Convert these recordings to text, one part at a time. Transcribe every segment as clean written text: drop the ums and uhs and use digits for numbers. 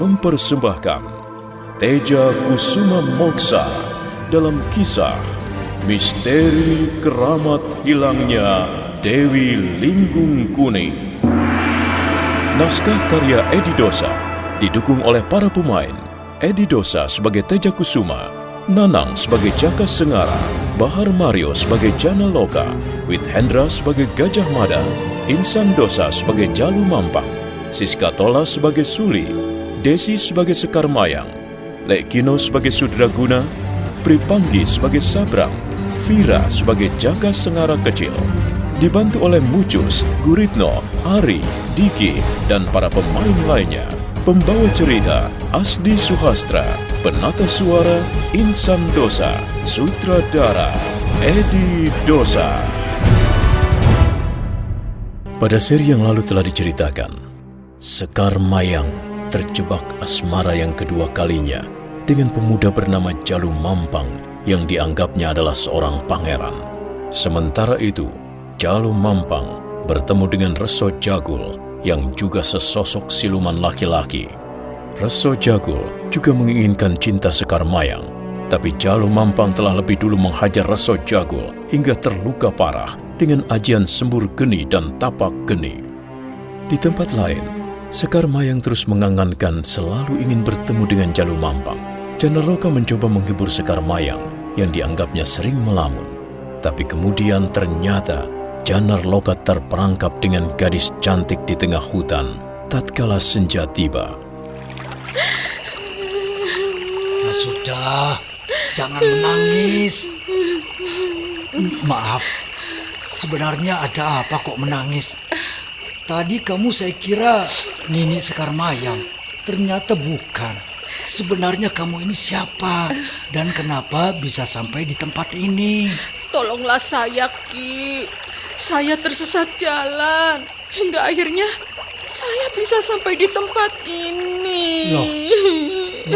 mempersembahkan Teja Kusuma Moksa dalam kisah Misteri Keramat Hilangnya Dewi Linggung Kuning. Naskah karya Edi Dosa didukung oleh para pemain Edi Dosa sebagai Teja Kusuma, Nanang sebagai Jaka Sengara, Bahar Mario sebagai Jana Loka, Wit Hendra sebagai Gajah Mada, Insan Dosa sebagai Jalu Mampang, Siska Tola sebagai Suli, Desi sebagai Sekar Mayang, Lekino sebagai Sudraguna, Pripanggi sebagai Sabrang, Vira sebagai Jaka Sengara Kecil. Dibantu oleh Mucus, Guritno, Ari, Diki, dan para pemain lainnya. Pembawa cerita Asdi Suhastra, penata suara Insan Dosa, sutradara Edi Dosa. Pada seri yang lalu telah diceritakan, Sekar Mayang terjebak asmara yang kedua kalinya dengan pemuda bernama Jalu Mampang yang dianggapnya adalah seorang pangeran. Sementara itu, Jalu Mampang bertemu dengan Reso Jagul yang juga sesosok siluman laki-laki. Reso Jagul juga menginginkan cinta Sekar Mayang, tapi Jalu Mampang telah lebih dulu menghajar Reso Jagul hingga terluka parah dengan ajian sembur geni dan tapak geni. Di tempat lain, Sekar Mayang terus mengangankan selalu ingin bertemu dengan Jalu Mampang. Jana Loka mencoba menghibur Sekar Mayang yang dianggapnya sering melamun. Tapi kemudian ternyata Janar Loka terperangkap dengan gadis cantik di tengah hutan tatkala senja tiba. Nah sudah, jangan menangis. Maaf, sebenarnya ada apa kok menangis? Tadi kamu saya kira Nini Sekar Mayang, ternyata bukan. Sebenarnya kamu ini siapa? Dan kenapa bisa sampai di tempat ini? Tolonglah saya, Ki. Saya tersesat jalan. Hingga akhirnya saya bisa sampai di tempat ini. Loh,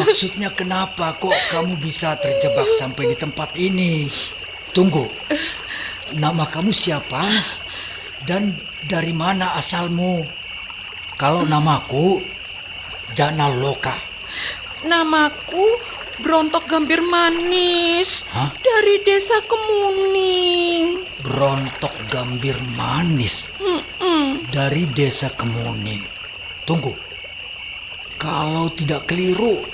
maksudnya kenapa kok kamu bisa terjebak sampai di tempat ini? Tunggu, nama kamu siapa? Dan dari mana asalmu? Kalau namaku Jana Loka. Namaku Brontok Gambir Manis. Hah? Dari desa Kemuning. Brontok Gambir Manis. Dari desa Kemuning. Tunggu, kalau tidak keliru,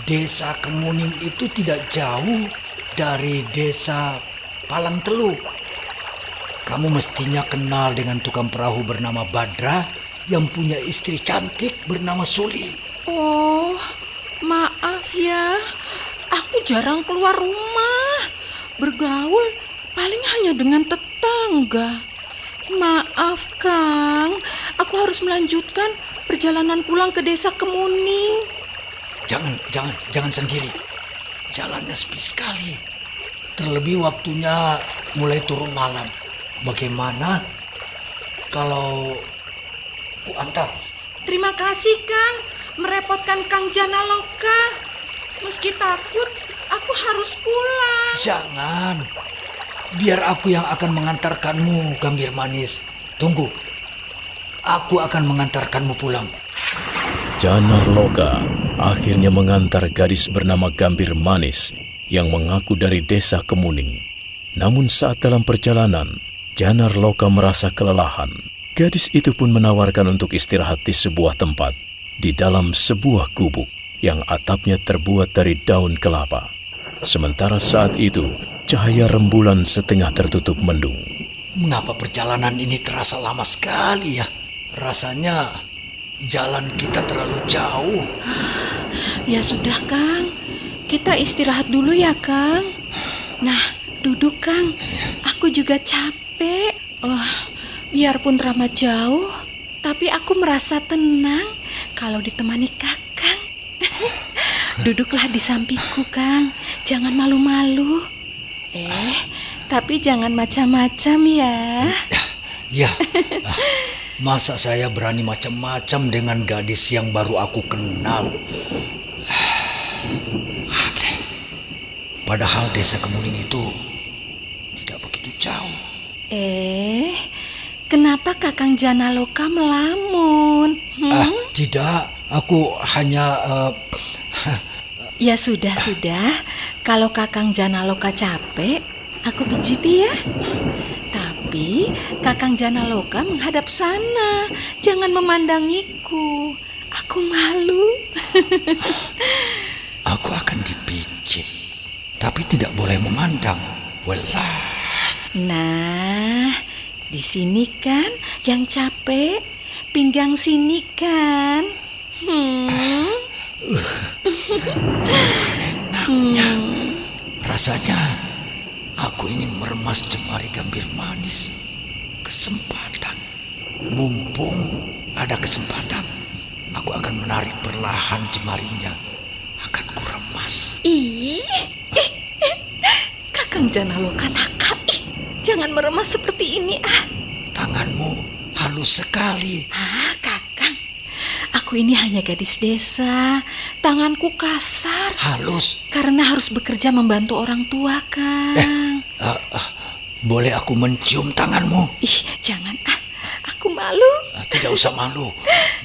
desa Kemuning itu tidak jauh dari desa Palang Telu. Kamu mestinya kenal dengan tukang perahu bernama Badra yang punya istri cantik bernama Suli. Oh, maaf ya. Aku jarang keluar rumah. Bergaul paling hanya dengan tetangga. Maaf, Kang. Aku harus melanjutkan perjalanan pulang ke desa Kemuning. Jangan sendiri. Jalannya sepi sekali. Terlebih waktunya mulai turun malam. Bagaimana kalau ku antar? Terima kasih, Kang. Merepotkan Kang Jana Loka. Meski takut, aku harus pulang. Jangan. Biar aku yang akan mengantarkanmu, Gambir Manis. Tunggu. Aku akan mengantarkanmu pulang. Janar Loka akhirnya mengantar gadis bernama Gambir Manis yang mengaku dari desa Kemuning. Namun saat dalam perjalanan, Janar Loka merasa kelelahan. Gadis itu pun menawarkan untuk istirahat di sebuah tempat, di dalam sebuah gubuk yang atapnya terbuat dari daun kelapa. Sementara saat itu, cahaya rembulan setengah tertutup mendung. Mengapa perjalanan ini terasa lama sekali ya? Rasanya jalan kita terlalu jauh. Ya sudah, Kang. Kita istirahat dulu ya, Kang. Nah, duduk, Kang. Aku juga capek. Biarpun Rama jauh, tapi aku merasa tenang kalau ditemani Kakang. Duduklah di sampingku, Kang. Jangan malu-malu. Tapi jangan macam-macam ya. Ya. Masa saya berani macam-macam dengan gadis yang baru aku kenal? Padahal desa Kemuning itu tidak begitu jauh. Kenapa Kakang Jana Loka melamun? Tidak, Aku hanya... Ya sudah. Kalau Kakang Janaloka capek, aku pijiti ya. Tapi Kakang Janaloka menghadap sana, jangan memandangiku. Aku malu. Aku akan dipijit, tapi tidak boleh memandang. Walah. Nah, di sini kan yang capek, pinggang sini kan. Enaknya. Rasanya aku ingin meremas jemari gambir manis. Kesempatan. Mumpung ada kesempatan, aku akan menarik perlahan jemarinya. Akan kuremas. Kakang Janaloka nakal. Jangan meremas seperti ini. Tanganmu halus sekali. Kakang, aku ini hanya gadis desa. Tanganku kasar. Halus. Karena harus bekerja membantu orang tua, Kang. Boleh aku mencium tanganmu? Jangan. Aku malu. Tidak usah malu.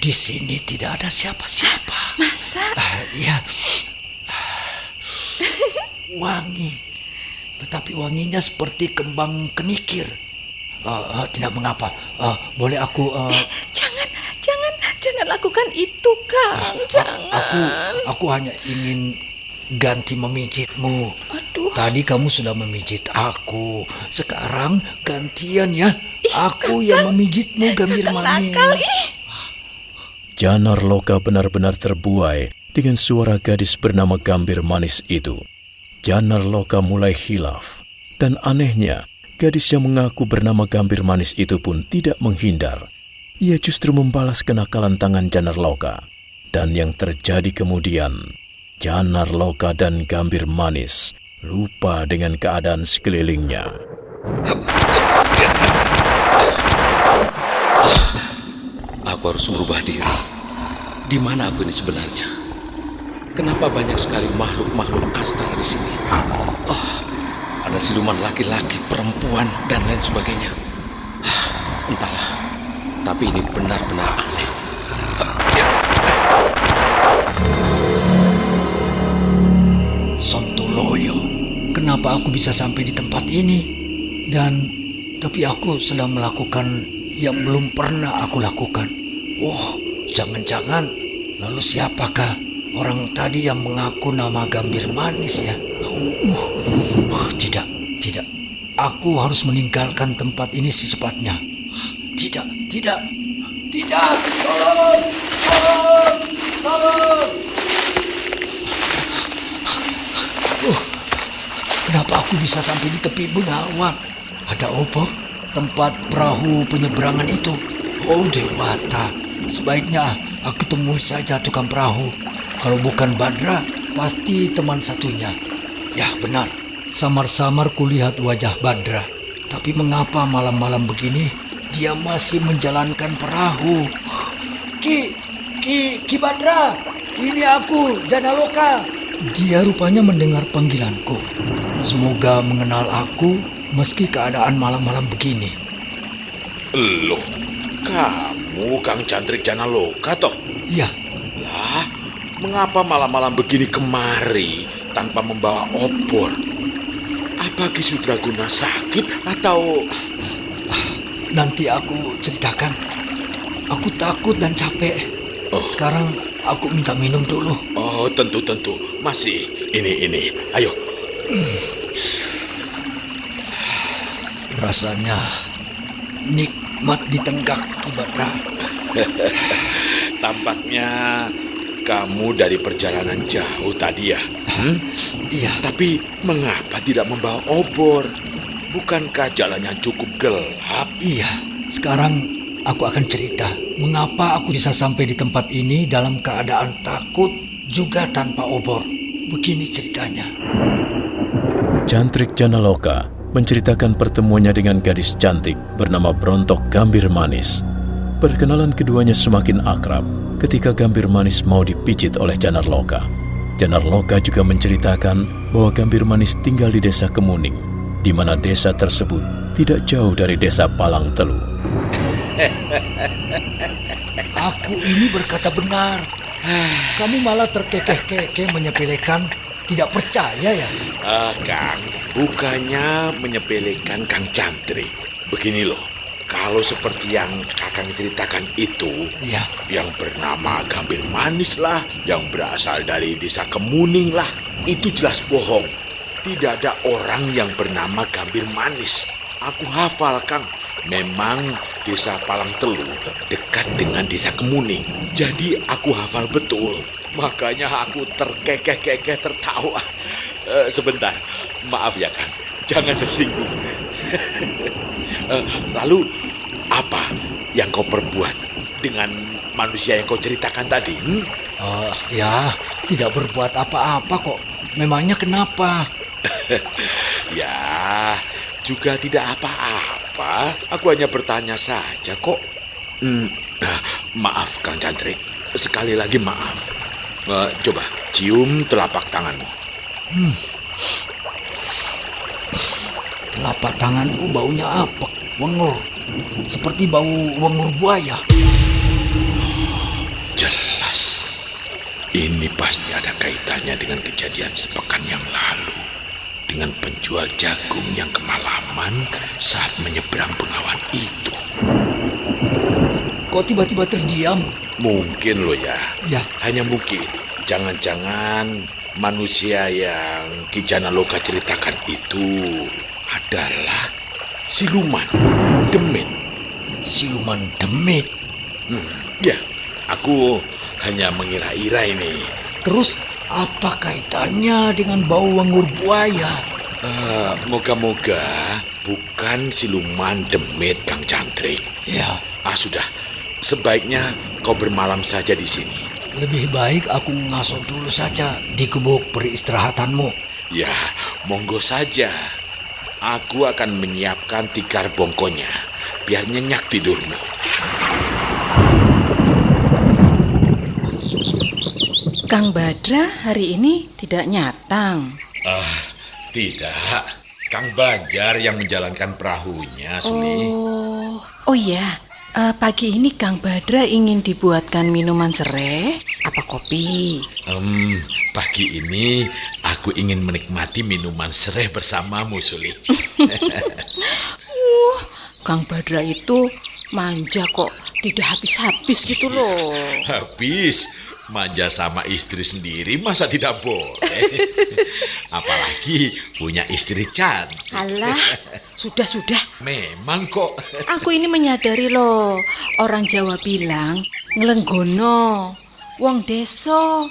Di sini tidak ada siapa-siapa. Masa? Iya. Wangi. Tetapi wanginya seperti kembang kenikir. Tidak mengapa. Boleh aku... Jangan lakukan itu, Kang. Jangan. Aku hanya ingin ganti memijitmu. Aduh. Tadi kamu sudah memijit aku. Sekarang gantian ya. Aku yang memijitmu, gambir manis. Nakal. Janarloka benar-benar terbuai dengan suara gadis bernama Gambir Manis itu. Janarloka mulai hilaf, dan anehnya, gadis yang mengaku bernama Gambir Manis itu pun tidak menghindar. Ia justru membalas kenakalan tangan Janarloka. Dan yang terjadi kemudian, Janarloka dan Gambir Manis lupa dengan keadaan sekelilingnya. Aku harus merubah diri. Di mana aku ini sebenarnya? Kenapa banyak sekali makhluk-makhluk astral di sini? Ada siluman laki-laki, perempuan, dan lain sebagainya. Entahlah, tapi ini benar-benar aneh. Sontoloyo, kenapa aku bisa sampai di tempat ini? Tapi aku sedang melakukan yang belum pernah aku lakukan. Jangan-jangan lalu siapakah orang tadi yang mengaku nama Gambir Manis ya? Tidak. Aku harus meninggalkan tempat ini secepatnya. Tidak. Tolong. Kenapa aku bisa sampai di tepi bengawan? Ada obor, tempat perahu penyeberangan itu. Oh Dewata, sebaiknya aku temui saja tukang perahu. Kalau bukan Badra, pasti teman satunya. Ya benar, samar-samar kulihat wajah Badra. Tapi mengapa malam-malam begini dia masih menjalankan perahu? Ki Badra, ini aku, Janaloka. Dia rupanya mendengar panggilanku. Semoga mengenal aku meski keadaan malam-malam begini. Loh, kamu Kang Cantrik Janaloka toh? Iya. Lah, mengapa malam-malam begini kemari tanpa membawa obor? Apa Ki Sudraguna sakit atau... Nanti aku ceritakan. Aku takut dan capek. Sekarang aku minta minum dulu. Oh, tentu. Masih. Ini. Ayo. Rasanya nikmat di tenggak Ki Badra. Tampaknya kamu dari perjalanan jauh tadi ya? Iya. Tapi mengapa tidak membawa obor? Bukankah jalannya cukup gelap? Iya. Sekarang aku akan cerita mengapa aku bisa sampai di tempat ini dalam keadaan takut juga tanpa obor. Begini ceritanya. Cantrik Janaloka menceritakan pertemuannya dengan gadis cantik bernama Brontok Gambir Manis. Perkenalan keduanya semakin akrab ketika Gambir Manis mau dipijit oleh Janarloka. Janarloka juga menceritakan bahwa Gambir Manis tinggal di desa Kemuning, di mana desa tersebut tidak jauh dari desa Palang Telu. Aku ini berkata benar. Kamu malah terkekeh-kekeh menyepelekan, tidak percaya ya? Kang, bukannya menyepelekan Kang Cantrik. Begini loh, kalau seperti yang Kakang ceritakan itu, Ya. yang bernama Gambir Manis lah, yang berasal dari desa Kemuning lah, itu jelas bohong. Tidak ada orang yang bernama Gambir Manis. Aku hafal, Kang. Memang desa Palang Telu dekat dengan desa Kemuning. Jadi aku hafal betul. Makanya aku terkekeh-kekeh tertawa. Sebentar, maaf ya Kang. Jangan tersinggung. Lalu apa yang kau perbuat dengan manusia yang kau ceritakan tadi? Ya, tidak berbuat apa-apa kok. Memangnya kenapa? Ya, juga tidak apa-apa. Aku hanya bertanya saja kok. Maaf Kang Cantrik. Sekali lagi maaf. Coba cium telapak tanganmu. Telapak tanganku baunya apek, wengur. Seperti bau wengur buaya. Jelas. Ini pasti ada kaitannya dengan kejadian sepekan yang lalu. Dengan penjual jagung yang kemalaman saat menyeberang bengawan itu. Kok tiba-tiba terdiam? Mungkin loh ya. Ya. Hanya mungkin. Jangan-jangan manusia yang Ki Janaloka ceritakan itu adalah siluman demit. Siluman demit. Ya, aku hanya mengira-ira ini. Terus apa kaitannya dengan bau wengur buaya? Moga-moga bukan siluman demit, Kang Cantrik. Ya, Sudah. Sebaiknya kau bermalam saja di sini. lebih baik aku ngasuh dulu saja di gubuk peristirahatanmu. Ya, monggo saja. Aku akan menyiapkan tikar bongkonya, biar nyenyak tidurmu. Kang Badra hari ini tidak nyatang. Tidak. Kang Banjar yang menjalankan perahunya, Suli. Oh iya, pagi ini Kang Badra ingin dibuatkan minuman serai apa kopi? Pagi ini aku ingin menikmati minuman serai bersamamu, Suli. Kang Badra itu manja kok, tidak habis-habis gitu loh. Habis manja sama istri sendiri, masa tidak boleh? Apalagi punya istri cantik. Alah, sudah. Memang kok. Aku ini menyadari loh, orang Jawa bilang ngelenggono, wong deso.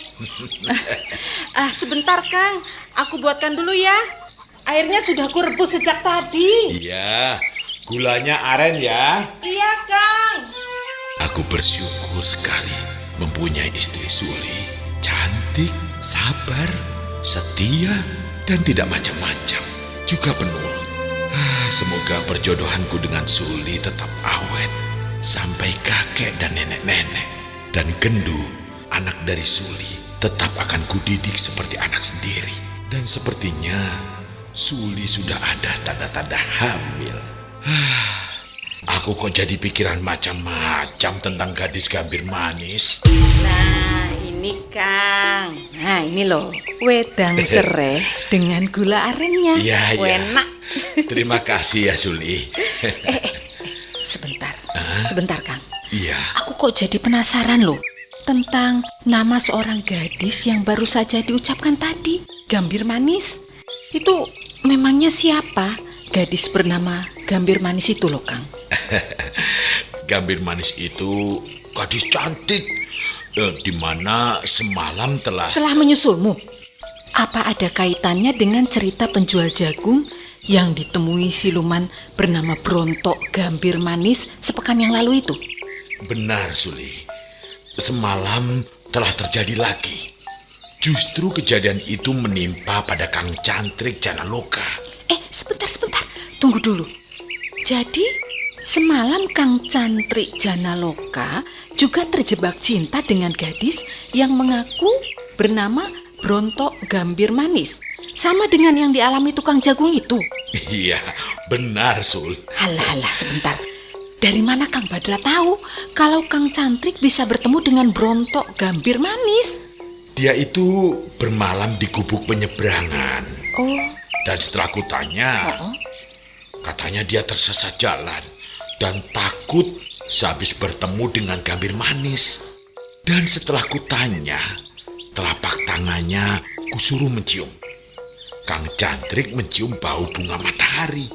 Sebentar Kang, aku buatkan dulu ya. Airnya sudah aku rebus sejak tadi. Iya, gulanya aren ya. Iya Kang. Aku bersyukur sekali mempunyai istri Suli, cantik, sabar, setia, dan tidak macam-macam. Juga penurut. Semoga perjodohanku dengan Suli tetap awet sampai kakek dan nenek-nenek. Dan Gendu, anak dari Suli, tetap akan kudidik seperti anak sendiri. Dan sepertinya Suli sudah ada tanda-tanda hamil. Aku kok jadi pikiran macam-macam tentang gadis Gambir Manis. Nah ini Kang. Nah ini loh, wedang serai dengan gula arennya. Iya. Enak. Terima kasih ya Suli. Sebentar Kang. Iya. Aku kok jadi penasaran loh tentang nama seorang gadis yang baru saja diucapkan tadi, Gambir Manis. Itu memangnya siapa gadis bernama Gambir Manis itu loh Kang? Gambir Manis itu gadis cantik, di mana semalam telah menyusulmu. Apa ada kaitannya dengan cerita penjual jagung yang ditemui siluman bernama Brontok Gambir Manis sepekan yang lalu itu? Benar Suli. Semalam telah terjadi lagi. Justru kejadian itu menimpa pada Kang Cantrik Janaloka. Sebentar. Tunggu dulu. Jadi semalam Kang Cantrik Janaloka juga terjebak cinta dengan gadis yang mengaku bernama Brontok Gambir Manis. Sama dengan yang dialami tukang jagung itu. Iya, benar Sul. Alah, sebentar. Dari mana Kang Badra tahu kalau Kang Cantrik bisa bertemu dengan Brontok Gambir Manis? Dia itu bermalam di gubuk penyeberangan. Oh, Dan setelah kutanya, katanya dia tersesat jalan dan takut sehabis bertemu dengan Gambir Manis. Dan setelah kutanya, telapak tangannya kusuruh mencium. Kang Cantrik mencium bau bunga matahari.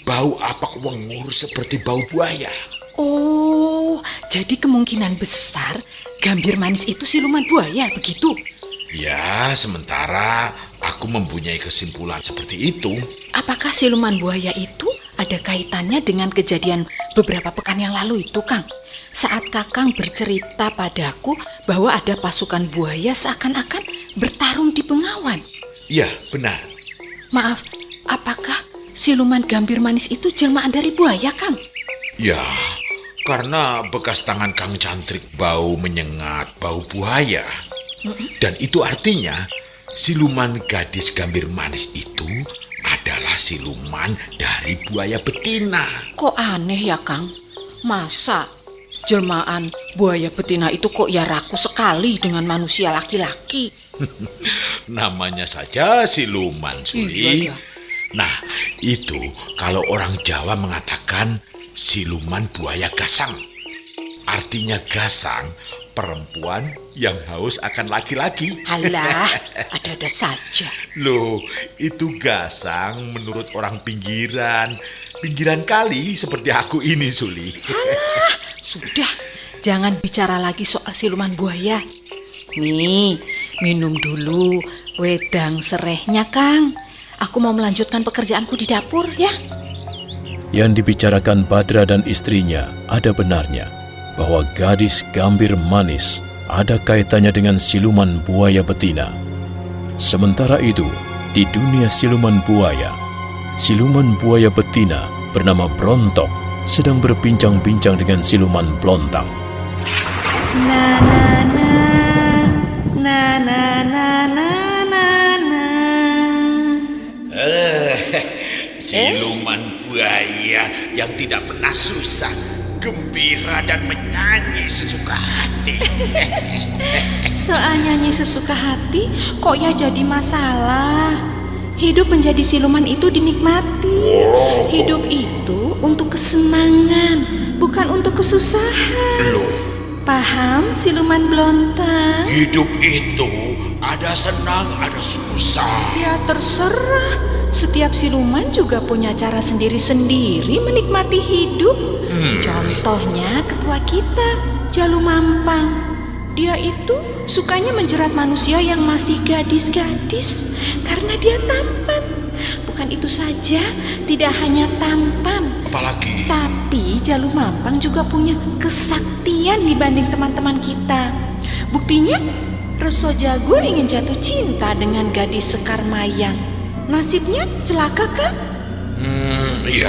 Bau apak wengur seperti bau buaya. oh, jadi kemungkinan besar Gambir Manis itu siluman buaya, begitu? Ya, sementara aku mempunyai kesimpulan seperti itu. Apakah siluman buaya itu ada kaitannya dengan kejadian beberapa pekan yang lalu itu, Kang? Saat Kakang bercerita padaku bahwa ada pasukan buaya seakan-akan bertarung di Bengawan. Ya, benar. Maaf, apakah siluman Gambir Manis itu jelmaan dari buaya, Kang? Ya, karena bekas tangan Kang Cantrik bau menyengat, bau buaya. Dan itu artinya siluman gadis Gambir Manis itu adalah siluman dari buaya betina. Kok aneh ya, Kang? Masa jelmaan buaya betina itu kok ya raku sekali dengan manusia laki-laki? Namanya saja siluman, Suli. Iya, ya. Nah, itu kalau orang Jawa mengatakan siluman buaya gasang. Artinya gasang, perempuan yang haus akan laki-laki. Alah, ada-ada saja. Loh, itu gasang menurut orang pinggiran. Pinggiran kali seperti aku ini, Suli. Alah, sudah. Jangan bicara lagi soal siluman buaya. Nih, minum dulu wedang serehnya, Kang. Aku mau melanjutkan pekerjaanku di dapur, ya. Yang dibicarakan Badra dan istrinya ada benarnya bahwa gadis Gambir Manis ada kaitannya dengan siluman buaya betina. Sementara itu, di dunia siluman buaya betina bernama Brontok sedang berbincang-bincang dengan siluman Blontang. Na na na na na na na na na. Siluman buaya yang tidak pernah susah, gembira dan menyanyi sesuka hati. Soal nyanyi sesuka hati kok ya jadi masalah. Hidup menjadi siluman itu dinikmati. Hidup itu untuk kesenangan, bukan untuk kesusahan. Loh, Paham, siluman Blontang? hidup itu ada senang, ada susah. Ya terserah. Setiap siluman juga punya cara sendiri-sendiri menikmati hidup. Contohnya ketua kita, Jalu Mampang. Dia itu sukanya menjerat manusia yang masih gadis-gadis karena dia tampan. Bukan itu saja, tidak hanya tampan, Apalagi, tapi Jalu Mampang juga punya kesaktian dibanding teman-teman kita. Buktinya, Reso Jagul ingin jatuh cinta dengan gadis Sekar Mayang. Nasibnya celaka kan? iya.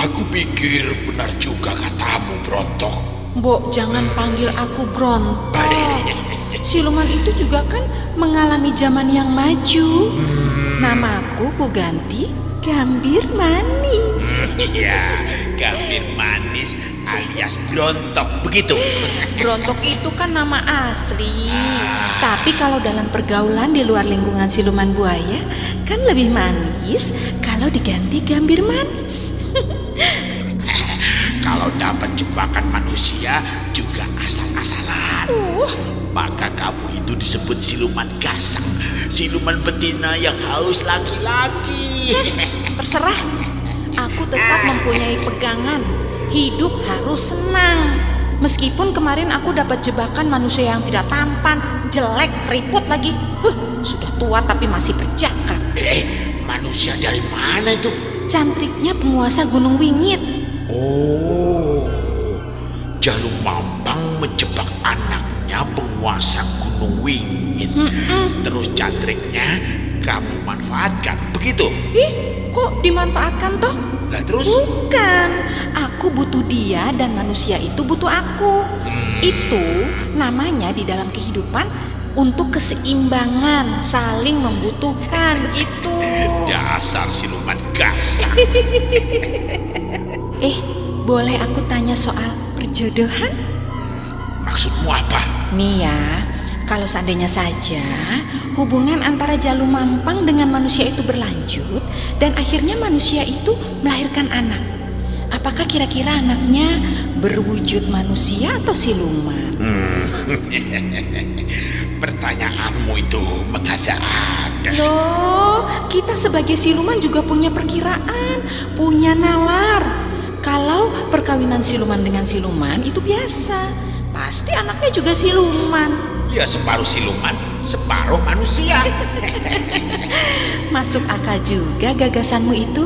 Aku pikir benar juga katamu, Brontok. Mbok, jangan panggil aku Brontok. Siluman itu juga kan mengalami zaman yang maju. Namaku ku ganti Gambir Manis. Iya, Gambir Manis alias Brontok, begitu. Brontok itu kan nama asli. Tapi kalau dalam pergaulan di luar lingkungan siluman buaya kan lebih manis kalau diganti Gambir Manis. Kalau dapat jebakan manusia juga asal-asalan. Maka kamu itu disebut siluman gasang, siluman betina yang haus laki-laki. Terserah. Aku tetap mempunyai pegangan. Hidup harus senang. Meskipun kemarin aku dapat jebakan manusia yang tidak tampan, jelek, keriput lagi. Sudah tua tapi masih berjakat. Manusia dari mana itu? Cantriknya penguasa Gunung Wingit. Oh, Jalu Mampang menjebak anaknya penguasa Gunung Wingit. Terus cantriknya kamu manfaatkan, begitu? Ih, kok dimanfaatkan toh? Nah terus? Bukan, aku butuh dia dan manusia itu butuh aku. Itu namanya di dalam kehidupan untuk keseimbangan, saling membutuhkan, begitu. Dasar siluman gasang. Boleh aku tanya soal perjodohan? Maksudmu apa? Nih ya, kalau seandainya saja hubungan antara Jalu Mampang dengan manusia itu berlanjut dan akhirnya manusia itu melahirkan anak. Apakah kira-kira anaknya berwujud manusia atau siluman? Pertanyaanmu itu mengada-ada. Loh, kita sebagai siluman juga punya perkiraan, punya nalar. Kalau perkawinan siluman dengan siluman itu biasa, pasti anaknya juga siluman. Ya separuh siluman, separuh manusia. Masuk akal juga gagasanmu itu.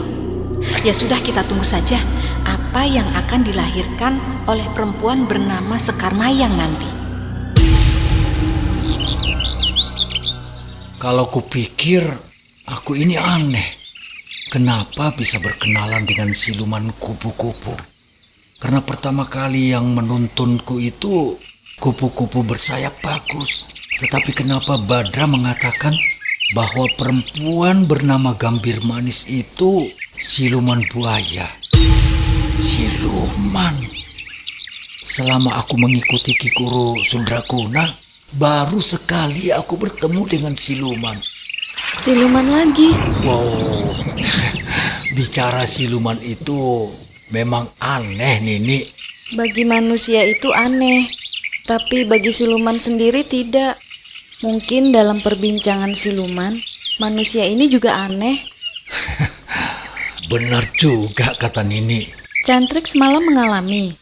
Ya sudah, kita tunggu saja apa yang akan dilahirkan oleh perempuan bernama Sekar Mayang nanti. Kalau kupikir aku ini aneh. Kenapa bisa berkenalan dengan siluman kupu-kupu? Karena pertama kali yang menuntunku itu kupu-kupu bersayap bagus. Tetapi kenapa Badra mengatakan bahwa perempuan bernama Gambir Manis itu siluman buaya? Siluman. Selama aku mengikuti Ki Guru Sundrakuna, baru sekali aku bertemu dengan siluman. Siluman lagi. Wow, bicara siluman itu memang aneh, Nini. Bagi manusia itu aneh, tapi bagi siluman sendiri tidak. Mungkin dalam perbincangan siluman, manusia ini juga aneh. Benar juga kata Nini. Cantrik semalam mengalami.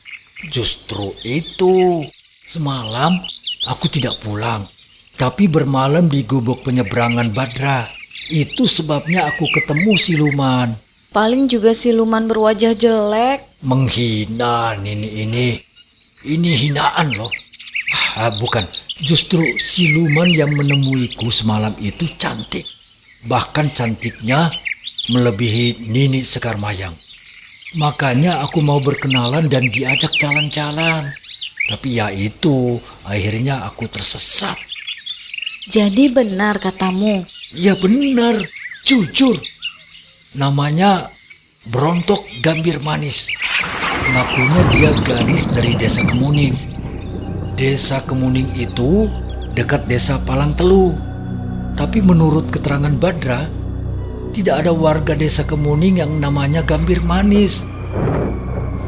Justru itu, semalam aku tidak pulang, tapi bermalam di gubuk penyeberangan Badra. Itu sebabnya aku ketemu siluman. Paling juga siluman berwajah jelek. Menghina Nini ini. Ini hinaan loh. Bukan, justru siluman yang menemuiku semalam itu cantik. Bahkan cantiknya melebihi Nini Sekar Mayang. Makanya aku mau berkenalan dan diajak jalan-jalan. Tapi ya itu, akhirnya aku tersesat. Jadi benar katamu. Ya benar, jujur. Namanya Brontok Gambir Manis. Ngakunya dia gadis dari desa Kemuning. Desa Kemuning itu dekat desa Palang Telu. Tapi menurut keterangan Badra, tidak ada warga desa Kemuning yang namanya Gambir Manis.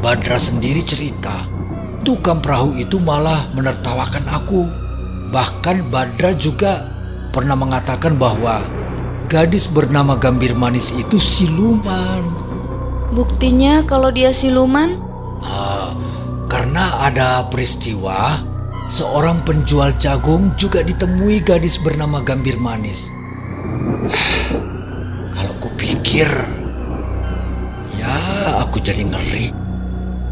Badra sendiri cerita, tukang perahu itu malah menertawakan aku. Bahkan Badra juga pernah mengatakan bahwa gadis bernama Gambir Manis itu siluman. Buktinya kalau dia siluman? Karena ada peristiwa, seorang penjual jagung juga ditemui gadis bernama Gambir Manis. Kalau kupikir, ya aku jadi ngeri.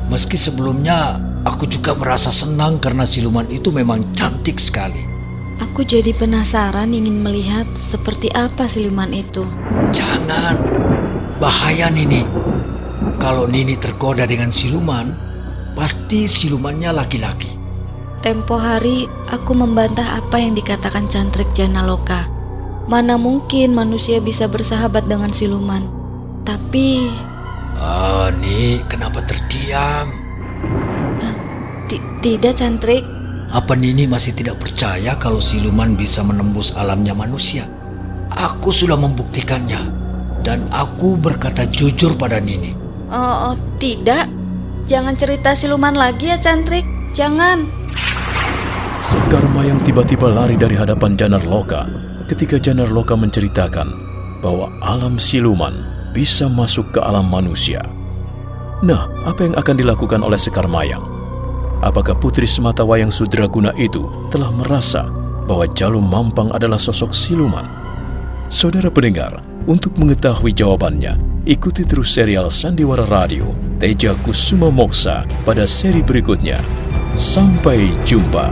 Meski sebelumnya aku juga merasa senang karena siluman itu memang cantik sekali. Aku jadi penasaran ingin melihat seperti apa siluman itu. Jangan, bahaya Nini. Kalau Nini tergoda dengan siluman, pasti silumannya laki-laki. Tempo hari aku membantah apa yang dikatakan Cantrik Janaloka. Mana mungkin manusia bisa bersahabat dengan siluman. Tapi Ni, kenapa terdiam? tidak Cantrik. Apa Nini masih tidak percaya kalau siluman bisa menembus alamnya manusia? Aku sudah membuktikannya. Dan aku berkata jujur pada Nini. Tidak. Jangan cerita siluman lagi ya Cantrik. Jangan. Sekar Mayang tiba-tiba lari dari hadapan Janar Loka ketika Janar Loka menceritakan bahwa alam siluman bisa masuk ke alam manusia. Nah, apa yang akan dilakukan oleh Sekar Mayang? Apakah Putri Sematawayang Sudraguna itu telah merasa bahwa Jalu Mampang adalah sosok siluman? Saudara pendengar, untuk mengetahui jawabannya, ikuti terus serial Sandiwara Radio Teja Kusuma Moksa pada seri berikutnya. Sampai jumpa.